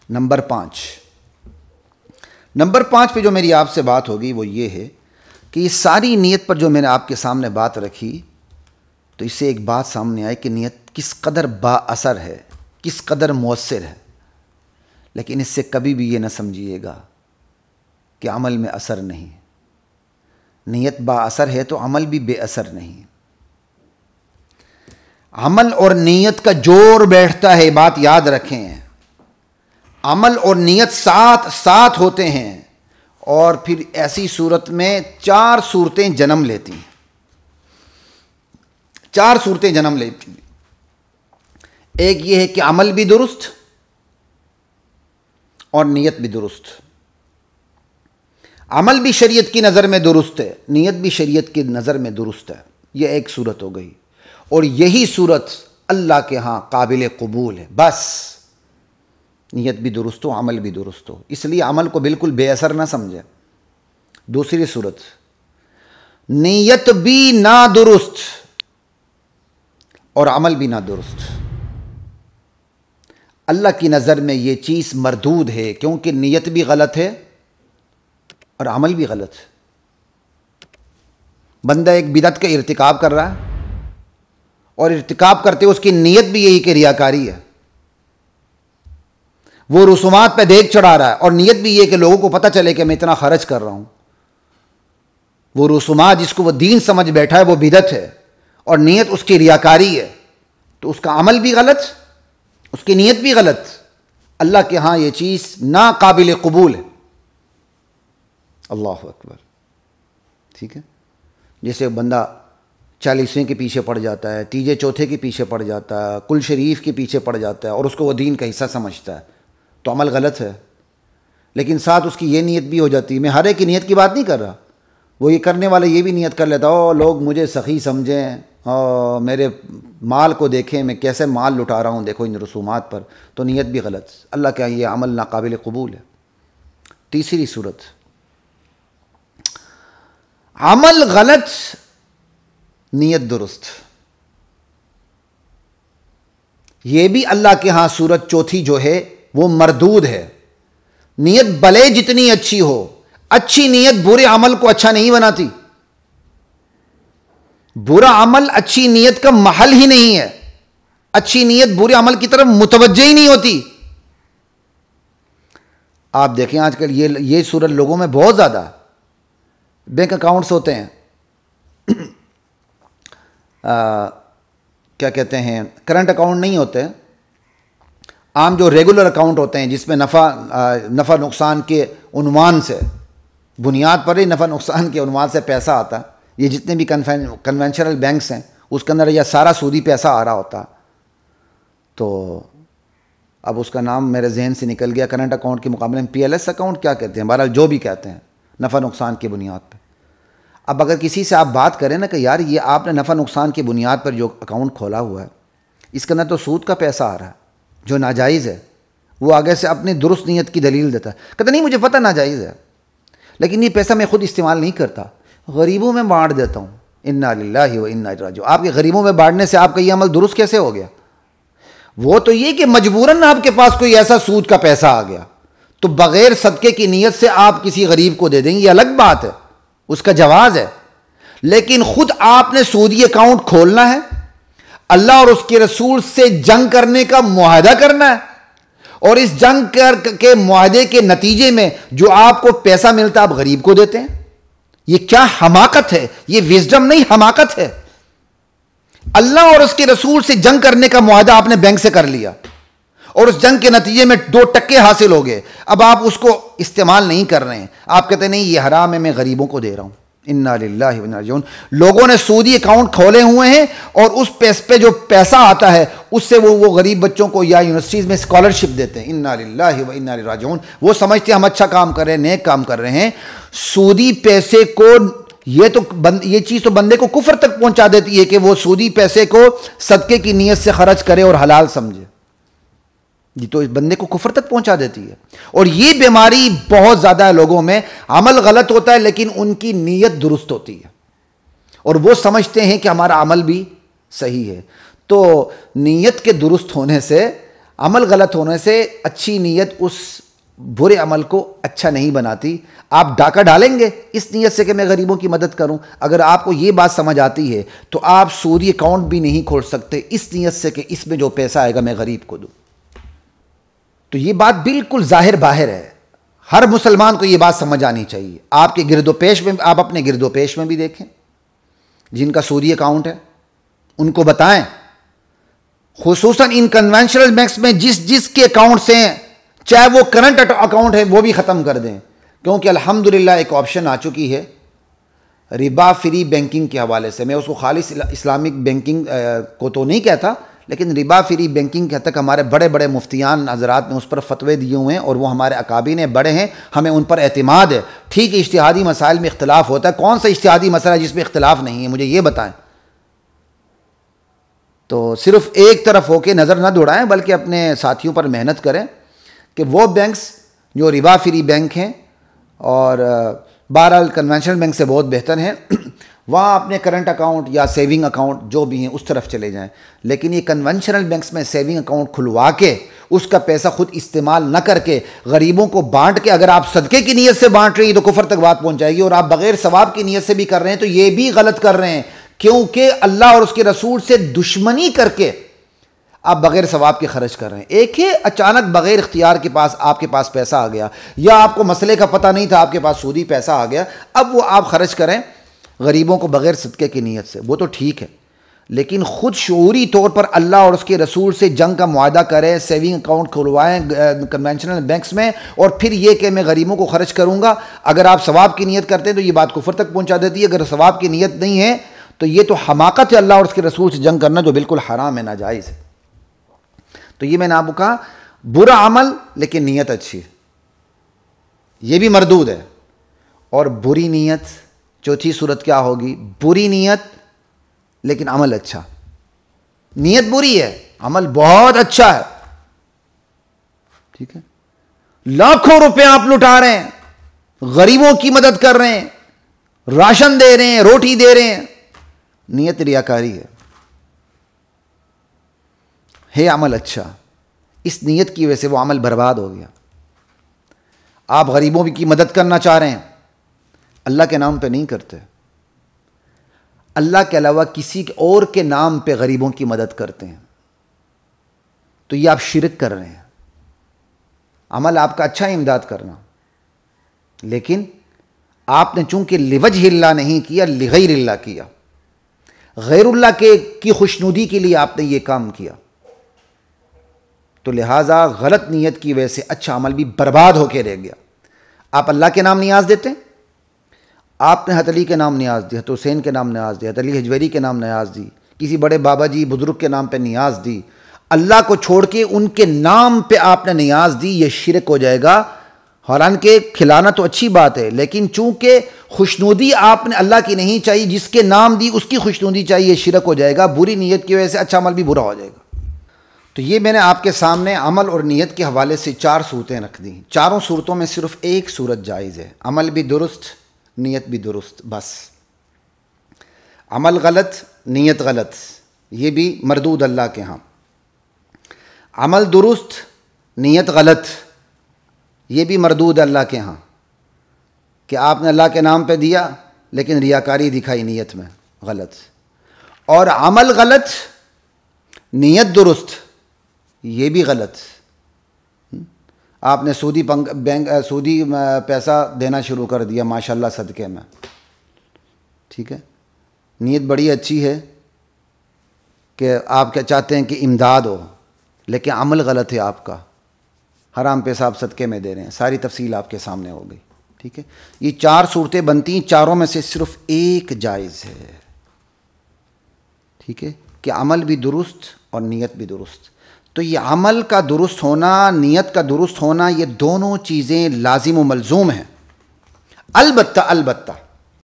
Number 5 پہ جو میری آپ سے بات ہوگی وہ یہ ہے کہ یہ ساری نیت پر جو میں نے آپ کے سامنے بات رکھی تو اس سے ایک بات سامنے آئی کہ نیت کس قدر با اثر ہے، کس قدر مؤثر ہے، لیکن اس سے کبھی بھی یہ نہ سمجھیے گا کہ عمل میں اثر نہیں ہے۔ نیت با اثر ہے تو عمل بھی بے اثر نہیں ہے۔ عمل اور نیت کا جوڑ بیٹھتا ہے، بات یاد رکھیں۔ عمل اور نیت ساتھ ہوتے ہیں اور پھر ایسی صورت میں 4 صورتیں جنم لیتی ہیں۔ 4 صورتیں جنم لیتی ہیں۔ ایک یہ ہے کہ عمل بھی درست اور نیت بھی درست۔ عمل بھی شریعت کی نظر میں درست ہے، نیت بھی شریعت کی نظر میں درست ہے۔ یہ ایک صورت ہو گئی، اور یہی صورت اللہ کے ہاں قابل قبول ہے۔ بس نیت بھی درست ہو، عمل بھی درست ہو، اس لیے عمل کو بالکل بے اثر نہ سمجھے۔ دوسری صورت، نیت بھی نہ درست اور عمل بھی نہ درست، اللہ کی نظر میں یہ چیز مردود ہے، کیونکہ نیت بھی غلط ہے اور عمل بھی غلط ہے۔ بندہ ایک بدعت کا ارتکاب کر رہا ہے اور ارتکاب کرتے اس کی نیت بھی یہی کہ ریاکاری ہے۔ وہ رسومات پہ دیکھ چڑھا رہا ہے اور نیت بھی یہ کہ لوگوں کو پتہ چلے کہ میں اتنا خرچ کر رہا ہوں۔ وہ رسومات جس کو وہ دین سمجھ بیٹھا ہے وہ بدعت ہے اور نیت اس کی ریاکاری ہے، تو اس کا عمل بھی غلط، اس کی نیت بھی غلط۔ اللہ کے ہاں یہ چیز ناقابل قبول ہے۔ اللہ اکبر۔ ٹھیک ہے، جیسے بندہ 40ویں کے پیچھے پڑ جاتا ہے، تیجے چوتھے کے پیچھے پڑ جاتا ہے، کل شریف کے پیچھے پڑ جاتا ہے اور اس کو وہ دین کا حصہ سمجھتا ہے، تو عمل غلط ہے۔ لیکن ساتھ اس کی یہ نیت بھی ہو جاتی ہے، میں ہر ایک کی نیت کی بات نہیں کر رہا، وہ یہ کرنے والا یہ بھی نیت کر لیتا او لوگ مجھے سخی سمجھیں اور میرے مال کو دیکھیں میں کیسے مال لٹا رہا ہوں دیکھو ان رسومات پر، تو نیت بھی غلط۔ اللہ کا یہ عمل ناقابل قبول ہے۔ تیسری صورت، عمل غلط، نیت درست۔ یہ بھی اللہ کے ہاں صورت چوتھی جو ہے وہ مردود ہے۔ نیت بھلے جتنی اچھی ہو، اچھی نیت برے عمل کو اچھا نہیں بناتی۔ برا عمل اچھی نیت کا محل ہی نہیں ہے، اچھی نیت برے عمل کی طرف متوجہ ہی نہیں ہوتی۔ آپ دیکھیں آج کل یہ صورت لوگوں میں بہت زیادہ، بینک اکاؤنٹس ہوتے ہیں، کیا کہتے ہیں، کرنٹ اکاؤنٹ نہیں ہوتے، عام جو ریگولر اکاؤنٹ ہوتے ہیں جس میں نفع نقصان کے عنوان سے، بنیاد پر ہی نفع نقصان کے عنوان سے پیسہ آتا۔ یہ جتنے بھی کنونشنل بینکس ہیں اس کے اندر یہ سارا سودی پیسہ آ رہا ہوتا، تو اب اس کا نام میرے ذہن سے نکل گیا، کرنٹ اکاؤنٹ کے مقابلے میں PLS اکاؤنٹ کیا کہتے ہیں، بہرحال جو بھی کہتے ہیں، نفع نقصان کی بنیاد پہ۔ اب اگر کسی سے آپ بات کریں نا کہ یار یہ آپ نے نفع نقصان کی بنیاد پر جو اکاؤنٹ کھولا ہوا ہے اس کے اندر تو سود کا پیسہ آ رہا ہے جو ناجائز ہے، وہ آگے سے اپنی درست نیت کی دلیل دیتا ہے، کہتا نہیں مجھے پتہ ناجائز ہے لیکن یہ پیسہ میں خود استعمال نہیں کرتا، غریبوں میں بانٹ دیتا ہوں۔ انا للہ و انا الیہ راجعون۔ آپ کے غریبوں میں بانٹنے سے آپ کا یہ عمل درست کیسے ہو گیا؟ وہ تو یہ کہ مجبوراً آپ کے پاس کوئی ایسا سود کا پیسہ آ گیا تو بغیر صدقے کی نیت سے آپ کسی غریب کو دے دیں گے، یہ الگ بات ہے، اس کا جواز ہے۔ لیکن خود آپ نے سودی اکاؤنٹ کھولنا ہے، اللہ اور اس کے رسول سے جنگ کرنے کا معاہدہ کرنا ہے، اور اس جنگ کے معاہدے کے نتیجے میں جو آپ کو پیسہ ملتا ہے آپ غریب کو دیتے ہیں۔ یہ کیا حماقت ہے، یہ وزڈم نہیں حماقت ہے۔ اللہ اور اس کے رسول سے جنگ کرنے کا معاہدہ آپ نے بینک سے کر لیا اور اس جنگ کے نتیجے میں 2% حاصل ہو گئے، اب آپ اس کو استعمال نہیں کر رہے ہیں، آپ کہتے ہیں نہیں یہ حرام ہے میں غریبوں کو دے رہا ہوں۔ انا للہ و انا راجعون۔ لوگوں نے سودی اکاؤنٹ کھولے ہوئے ہیں اور اس پہ جو پیسہ آتا ہے اس سے وہ غریب بچوں کو یا یونیورسٹیز میں اسکالرشپ دیتے ہیں۔ انا للہ و انا الیہ راجعون۔ وہ سمجھتے ہیں ہم اچھا کام کر رہے ہیں، نیک کام کر رہے ہیں۔ سودی پیسے کو یہ چیز تو بندے کو کفر تک پہنچا دیتی ہے کہ وہ سودی پیسے کو صدقے کی نیت سے خرچ کرے اور حلال سمجھے، یہ تو اس بندے کو کفر تک پہنچا دیتی ہے۔ اور یہ بیماری بہت زیادہ ہے لوگوں میں، عمل غلط ہوتا ہے لیکن ان کی نیت درست ہوتی ہے اور وہ سمجھتے ہیں کہ ہمارا عمل بھی صحیح ہے۔ تو نیت کے درست ہونے سے عمل غلط ہونے سے اچھی نیت اس برے عمل کو اچھا نہیں بناتی. آپ ڈاکہ ڈالیں گے اس نیت سے کہ میں غریبوں کی مدد کروں. اگر آپ کو یہ بات سمجھ آتی ہے تو آپ سودی اکاؤنٹ بھی نہیں کھول سکتے اس نیت سے کہ اس میں جو پیسہ آئے گا میں غریب کو دوں. تو یہ بات بالکل ظاہر باہر ہے. ہر مسلمان کو یہ بات سمجھ آنی چاہیے. آپ کے گرد و پیش میں، آپ اپنے گرد و پیش میں بھی دیکھیں جن کا سودی اکاؤنٹ ہے، ان کو بتائیں، خصوصاً ان کنونشنل بینکس میں جس کے اکاؤنٹس ہیں، چاہے وہ کرنٹ اکاؤنٹ ہے، وہ بھی ختم کر دیں. کیونکہ الحمدللہ ایک آپشن آ چکی ہے ربا فری بینکنگ کے حوالے سے. میں اس کو خالص اسلامک بینکنگ کو تو نہیں کہتا، لیکن ربا فری بینکنگ کے حد تک ہمارے بڑے بڑے مفتیان حضرات نے اس پر فتوے دیے ہوئے ہیں، اور وہ ہمارے اکابرین بڑے ہیں، ہمیں ان پر اعتماد ہے. ٹھیک ہے اجتہادی مسائل میں اختلاف ہوتا ہے، کون سا اجتہادی مسئلہ ہے جس میں اختلاف نہیں ہے؟ مجھے یہ بتائیں. تو صرف ایک طرف ہو کے نظر نہ دوڑائیں، بلکہ اپنے ساتھیوں پر محنت کریں کہ وہ بینکس جو ربا فری بینک ہیں اور بہرحال کنونشنل بینک سے بہت بہتر ہیں، وہاں اپنے کرنٹ اکاؤنٹ یا سیونگ اکاؤنٹ جو بھی ہیں اس طرف چلے جائیں. لیکن یہ کنونشنل بینکس میں سیونگ اکاؤنٹ کھلوا کے اس کا پیسہ خود استعمال نہ کر کے غریبوں کو بانٹ کے، اگر آپ صدقے کی نیت سے بانٹ رہے ہیں تو کفر تک بات پہنچ جائے گی، اور آپ بغیر ثواب کی نیت سے بھی کر رہے ہیں تو یہ بھی غلط کر رہے ہیں. کیونکہ اللہ اور اس کے رسول سے دشمنی کر کے آپ بغیر ثواب کے خرچ کر رہے ہیں. ایک ہے اچانک بغیر اختیار کے پاس آپ کے پاس پیسہ آ گیا، یا آپ کو مسئلے کا پتہ نہیں تھا، آپ کے پاس سودی پیسہ آ گیا، اب وہ آپ خرچ کریں غریبوں کو بغیر صدقے کی نیت سے، وہ تو ٹھیک ہے. لیکن خود شعوری طور پر اللہ اور اس کے رسول سے جنگ کا معاہدہ کریں، سیونگ اکاؤنٹ کھلوائیں کنونشنل بینکس میں، اور پھر یہ کہ میں غریبوں کو خرچ کروں گا. اگر آپ ثواب کی نیت کرتے ہیں تو یہ بات کفر تک پہنچا دیتی ہے. اگر ثواب کی نیت نہیں ہے تو یہ تو حماقت ہے اللہ اور اس کے رسول سے جنگ کرنا، جو بالکل حرام ہے، ناجائز ہے. تو یہ میں نے آپ کو کہا برا عمل لیکن نیت اچھی ہے، یہ بھی مردود ہے. اور بری نیت، چوتھی صورت کیا ہوگی؟ بری نیت لیکن عمل اچھا. نیت بری ہے، عمل بہت اچھا ہے. ٹھیک ہے، لاکھوں روپے آپ لٹا رہے ہیں، غریبوں کی مدد کر رہے ہیں، راشن دے رہے ہیں، روٹی دے رہے ہیں، نیت ریاکاری ہے عمل اچھا. اس نیت کی وجہ سے وہ عمل برباد ہو گیا. آپ غریبوں کی مدد کرنا چاہ رہے ہیں، اللہ کے نام پہ نہیں کرتے، اللہ کے علاوہ کسی اور کے نام پہ غریبوں کی مدد کرتے ہیں، تو یہ آپ شرک کر رہے ہیں. عمل آپ کا اچھا امداد کرنا، لیکن آپ نے چونکہ لوجہ اللہ نہیں کیا، لغیر اللہ کیا، غیر اللہ کی خوشنودی کے لیے آپ نے یہ کام کیا. تو لہٰذا غلط نیت کی وجہ سے اچھا عمل بھی برباد ہو کے رہ گیا. آپ اللہ کے نام نیاز دیتے ہیں، آپ نے حضرت علی کے نام نیاز دی، حضرت حسین کے نام نیاز دی، حضرت علی حجویری کے نام نیاز دی، کسی بڑے بابا جی بزرگ کے نام پہ نیاز دی، اللہ کو چھوڑ کے ان کے نام پہ آپ نے نیاز دی. یہ شرک ہو جائے گا. حالانکہ کھلانا تو اچھی بات ہے، لیکن چونکہ خوشنودی آپ نے اللہ کی نہیں چاہیے، جس کے نام دی اس کی خوشنودی چاہیے، شرک ہو جائے گا. بری نیت کی وجہ سے اچھا عمل بھی برا ہو جائے گا. تو یہ میں نے آپ کے سامنے عمل اور نیت کے حوالے سے 4 صورتیں رکھ دیں. چاروں صورتوں میں صرف ایک صورت جائز ہے، عمل بھی درست، نیت بھی درست. بس عمل غلط، نیت غلط، یہ بھی مردود اللہ کے ہاں. عمل درست، نیت غلط، یہ بھی مردود اللہ کے ہاں. کہ آپ نے اللہ کے نام پہ دیا لیکن ریاکاری دکھائی نیت میں، غلط. اور عمل غلط، نیت درست، یہ بھی غلط. آپ نے سودی پیسہ دینا شروع کر دیا ماشاءاللہ صدقے میں، ٹھیک ہے، نیت بڑی اچھی ہے کہ آپ کیا چاہتے ہیں کہ امداد ہو، لیکن عمل غلط ہے آپ کا، حرام پیسہ آپ صدقے میں دے رہے ہیں. ساری تفصیل آپ کے سامنے ہو گئی. ٹھیک ہے، یہ 4 صورتیں بنتی ہیں، چاروں میں سے صرف ایک جائز ہے. ٹھیک ہے، کہ عمل بھی درست اور نیت بھی درست. تو یہ عمل کا درست ہونا، نیت کا درست ہونا، یہ دونوں چیزیں لازم و ملزوم ہیں. البتہ